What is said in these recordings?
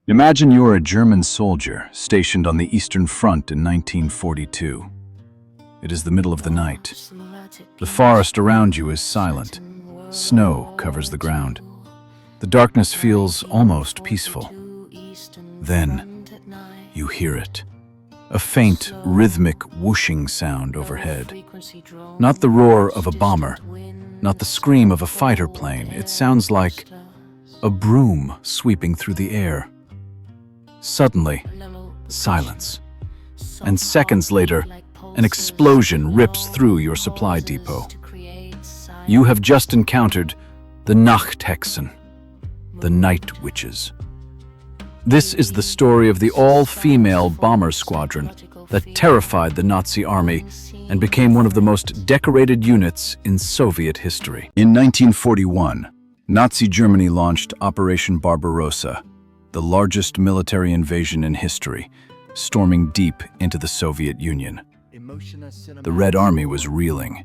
Imagine you're a German soldier stationed on the Eastern Front in 1942. It is the middle of the night. The forest around you is silent. Snow covers the ground. The darkness feels almost peaceful. Then you hear it. A faint, rhythmic whooshing sound overhead. Not the roar of a bomber, not the scream of a fighter plane. It sounds like a broom sweeping through the air. Suddenly, silence. And seconds later, an explosion rips through your supply depot. You have just encountered the Nachthexen, the Night Witches. This is the story of the all-female bomber squadron that terrified the Nazi army and became one of the most decorated units in Soviet history. In 1941, Nazi Germany launched Operation Barbarossa, the largest military invasion in history, storming deep into the Soviet Union. The Red Army was reeling.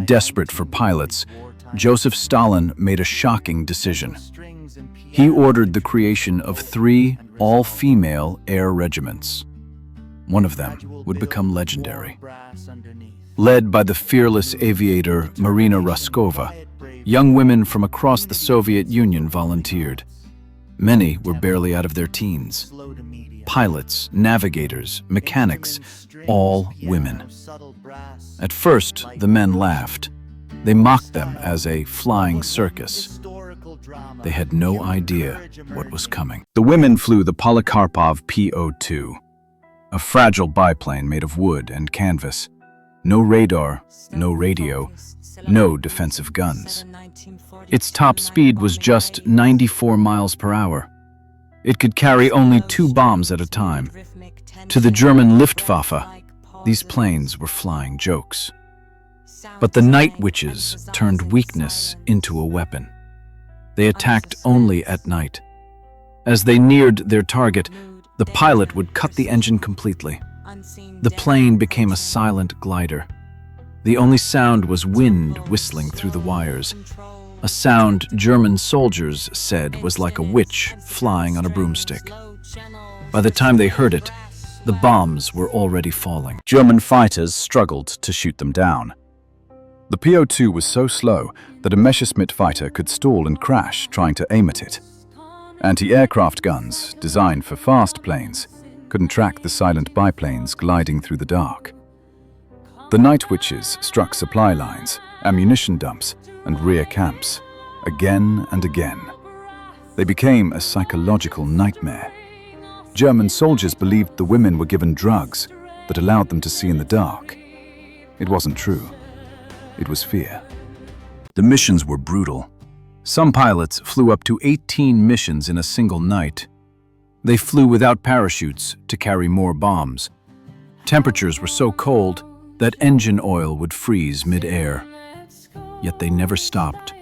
Desperate for pilots, Joseph Stalin made a shocking decision. He ordered the creation of 3 all-female air regiments. One of them would become legendary. Led by the fearless aviator Marina Raskova, young women from across the Soviet Union volunteered. Many were barely out of their teens. Pilots, navigators, mechanics, all women. At first, the men laughed. They mocked them as a flying circus. They had no idea what was coming. The women flew the Polikarpov PO-2, a fragile biplane made of wood and canvas. No radar, no radio, no defensive guns. Its top speed was just 94 miles per hour. It could carry only 2 bombs at a time. To the German Luftwaffe, these planes were flying jokes. But the Night Witches turned weakness into a weapon. They attacked only at night. As they neared their target, the pilot would cut the engine completely. The plane became a silent glider. The only sound was wind whistling through the wires, a sound German soldiers said was like a witch flying on a broomstick. By the time they heard it, the bombs were already falling. German fighters struggled to shoot them down. The PO-2 was so slow that a Messerschmitt fighter could stall and crash trying to aim at it. Anti-aircraft guns, designed for fast planes, couldn't track the silent biplanes gliding through the dark. The Night Witches struck supply lines, ammunition dumps, and rear camps, again and again. They became a psychological nightmare. German soldiers believed the women were given drugs that allowed them to see in the dark. It wasn't true. It was fear. The missions were brutal. Some pilots flew up to 18 missions in a single night. They flew without parachutes to carry more bombs. Temperatures were so cold that engine oil would freeze mid-air. Yet they never stopped.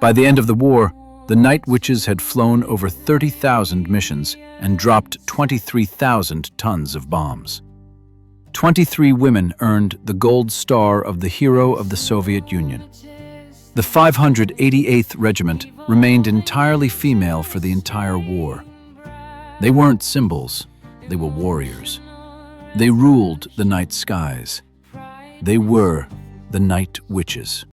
By the end of the war, the Night Witches had flown over 30,000 missions and dropped 23,000 tons of bombs. 23 women earned the Gold Star of the Hero of the Soviet Union. The 588th Regiment remained entirely female for the entire war. They weren't symbols, they were warriors. They ruled the night skies. They were the Night Witches.